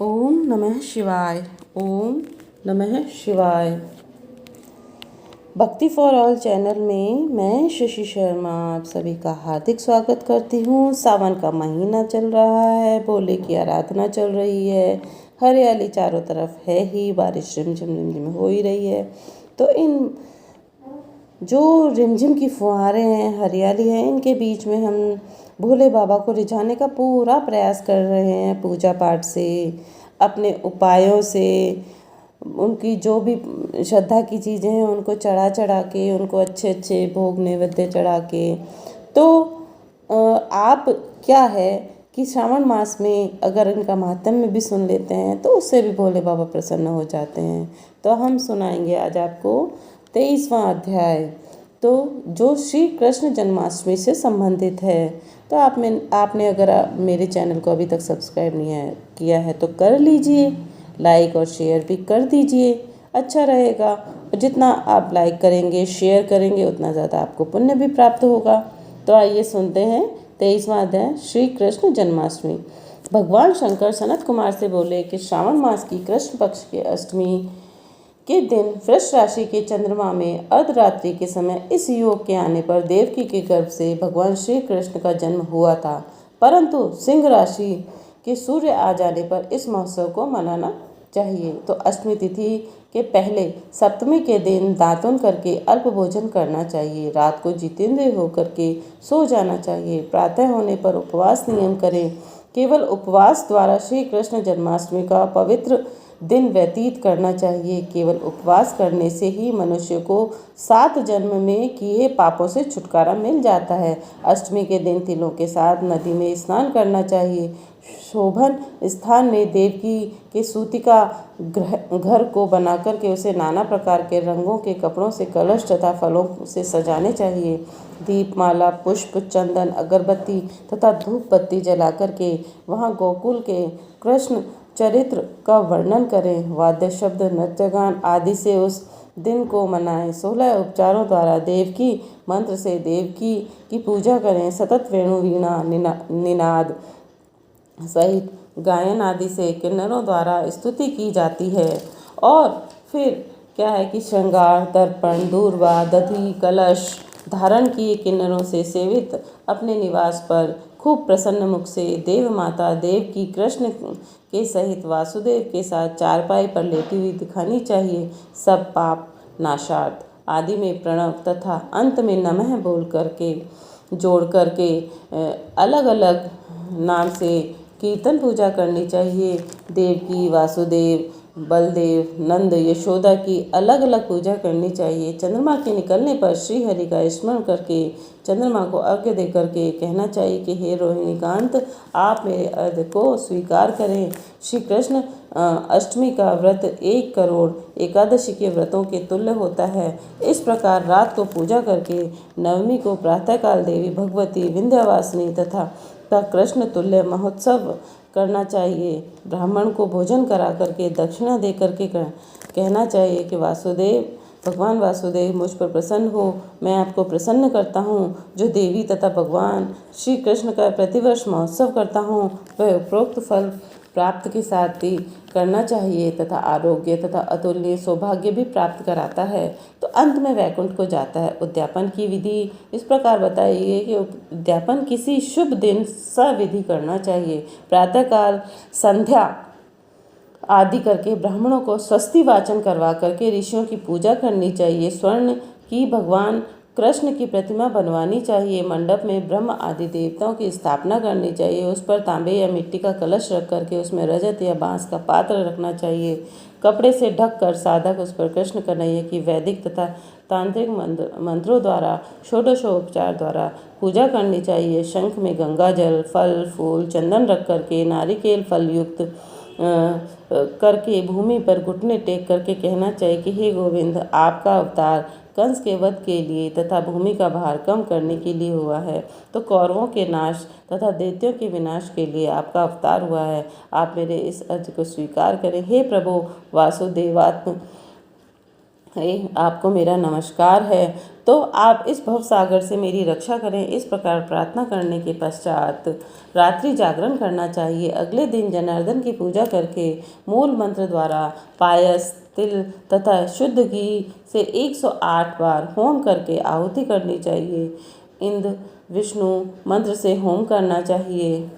ओम नमः शिवाय। ओम नमः शिवाय। भक्ति फॉर ऑल चैनल में मैं शशि शर्मा आप सभी का हार्दिक स्वागत करती हूँ। सावन का महीना चल रहा है, भोले की आराधना चल रही है, हरियाली चारों तरफ है ही, बारिश रिमझिम रिमझिम हो ही रही है। तो इन जो रिमझिम की फुहारें हैं, हरियाली है, इनके बीच में हम भोले बाबा को रिझाने का पूरा प्रयास कर रहे हैं, पूजा पाठ से, अपने उपायों से, उनकी जो भी श्रद्धा की चीज़ें हैं उनको चढ़ा चढ़ा के, उनको अच्छे अच्छे भोग नैवेद्य चढ़ा के। तो आप क्या है कि श्रावण मास में अगर इनका महात्म्य भी सुन लेते हैं तो उससे भी भोले बाबा प्रसन्न हो जाते हैं। तो हम सुनाएंगे आज आपको 23वां अध्याय, तो जो श्री कृष्ण जन्माष्टमी से संबंधित है। तो आपने अगर मेरे चैनल को अभी तक सब्सक्राइब नहीं किया है तो कर लीजिए, लाइक और शेयर भी कर दीजिए, अच्छा रहेगा। और जितना आप लाइक करेंगे, शेयर करेंगे, उतना ज़्यादा आपको पुण्य भी प्राप्त होगा। तो आइए सुनते हैं 23वां अध्याय, श्री कृष्ण जन्माष्टमी। भगवान शंकर सनत कुमार से बोले कि श्रावण मास की कृष्ण पक्ष के अष्टमी के दिन वृष राशि के चंद्रमा में अर्धरात्रि के समय इस योग के आने पर देवकी के गर्भ से भगवान श्री कृष्ण का जन्म हुआ था। परंतु सिंह राशि के सूर्य आ जाने पर इस महोत्सव को मनाना चाहिए। तो अष्टमी तिथि के पहले सप्तमी के दिन दातुन करके अल्प भोजन करना चाहिए। रात को जितेंद्रिय होकर के सो जाना चाहिए। प्रातः होने पर उपवास नियम करें। केवल उपवास द्वारा श्री कृष्ण जन्माष्टमी का पवित्र दिन व्यतीत करना चाहिए। केवल उपवास करने से ही मनुष्य को 7 जन्म में किए पापों से छुटकारा मिल जाता है। अष्टमी के दिन तिलों के साथ नदी में स्नान करना चाहिए। शोभन स्थान में देवकी के सूतिका घर को बनाकर के उसे नाना प्रकार के रंगों के कपड़ों से कलश तथा फलों से सजाने चाहिए। दीपमाला, पुष्प, चंदन, अगरबत्ती तथा धूप बत्ती जला करके वहाँ गोकुल के कृष्ण चरित्र का वर्णन करें। वाद्य शब्द, नृत्य गान आदि से उस दिन को मनाएं। 16 उपचारों द्वारा देवकी मंत्र से देवकी की पूजा करें। सतत वेणु, वीणा, निनाद सहित गायन आदि से किन्नरों द्वारा स्तुति की जाती है। और फिर क्या है कि श्रृंगार, दर्पण, दूर्वा, दधी, कलश धारण किए किन्नरों से सेवित अपने निवास पर खूब प्रसन्न मुख से देव माता देवकी कृष्ण के सहित वासुदेव के साथ चारपाई पर लेटी हुई दिखानी चाहिए। सब पाप नाशार्थ आदि में प्रणव तथा अंत में नमः बोल करके जोड़ करके अलग अलग नाम से कीर्तन पूजा करनी चाहिए। देवकी, वासुदेव, बलदेव, नंद, यशोदा की अलग अलग पूजा करनी चाहिए। चंद्रमा के निकलने पर श्री हरि का स्मरण करके चंद्रमा को अर्घ्य दे करके कहना चाहिए कि हे रोहिणीकांत, आप मेरे अर्घ्य को स्वीकार करें। श्री कृष्ण अष्टमी का व्रत 1 करोड़ एकादशी के व्रतों के तुल्य होता है। इस प्रकार रात को पूजा करके नवमी को प्रातःकाल देवी भगवती विंध्यवासिनी तथा कृष्ण तुल्य महोत्सव करना चाहिए। ब्राह्मण को भोजन करा करके दक्षिणा दे करके कहना चाहिए कि वासुदेव, भगवान वासुदेव मुझ पर प्रसन्न हो, मैं आपको प्रसन्न करता हूँ। जो देवी तथा भगवान श्री कृष्ण का प्रतिवर्ष महोत्सव करता हूँ वह उपरोक्त फल प्राप्त के साथ ही करना चाहिए तथा आरोग्य तथा अतुल्य सौभाग्य भी प्राप्त कराता है। तो अंत में वैकुंठ को जाता है। उद्यापन की विधि इस प्रकार बताइए कि उद्यापन किसी शुभ दिन सविधि करना चाहिए। प्रातःकाल संध्या आदि करके ब्राह्मणों को स्वस्ति वाचन करवा करके ऋषियों की पूजा करनी चाहिए। स्वर्ण की भगवान कृष्ण की प्रतिमा बनवानी चाहिए। मंडप में ब्रह्म आदि देवताओं की स्थापना करनी चाहिए। उस पर तांबे या मिट्टी का कलश रख करके उसमें रजत या बांस का पात्र रखना चाहिए। कपड़े से ढक कर साधक उस पर कृष्ण कन्हैया की वैदिक तथा तांत्रिक मंत्रों द्वारा षोडशोपचार द्वारा पूजा करनी चाहिए। शंख में गंगा जल, फल, फूल, चंदन रख करके नारिकेल फल युक्त करके भूमि पर घुटने टेक करके कहना चाहिए कि हे गोविंद, आपका अवतार कंस के वध के लिए तथा भूमि का भार कम करने के लिए हुआ है। तो कौरवों के नाश तथा दैत्यों के विनाश के लिए आपका अवतार हुआ है। आप मेरे इस अर्ज को स्वीकार करें। हे प्रभु वासुदेवात्म आपको मेरा नमस्कार है। तो आप इस भवसागर से मेरी रक्षा करें, इस प्रकार प्रार्थना करने के पश्चात रात्रि जागरण करना चाहिए। अगले दिन जनार्दन की पूजा करके मूल मंत्र द्वारा पायस, तिल तथा शुद्ध घी से 108 बार होम करके आहुति करनी चाहिए। इंद्र विष्णु मंत्र से होम करना चाहिए।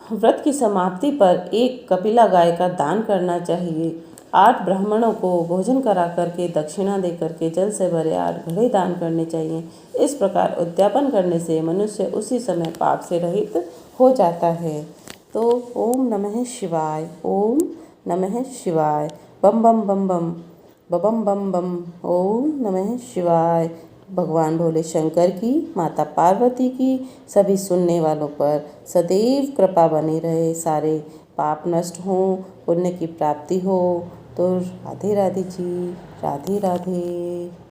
व्रत की समाप्ति पर एक कपिला गाय का दान करना चाहिए। 8 ब्राह्मणों को भोजन करा करके दक्षिणा दे करके जल से भरे 8 घड़े दान करने चाहिए। इस प्रकार उद्यापन करने से मनुष्य उसी समय पाप से रहित हो जाता है। तो ओम नमः शिवाय, ओम नमः शिवाय, बम बम बम बम बम बम बम, ओम नमः शिवाय। भगवान भोले शंकर की, माता पार्वती की, सभी सुनने वालों पर सदैव कृपा बनी रहे, सारे पाप नष्ट हों, पुण्य की प्राप्ति हो। तो राधे राधे जी, राधे राधे।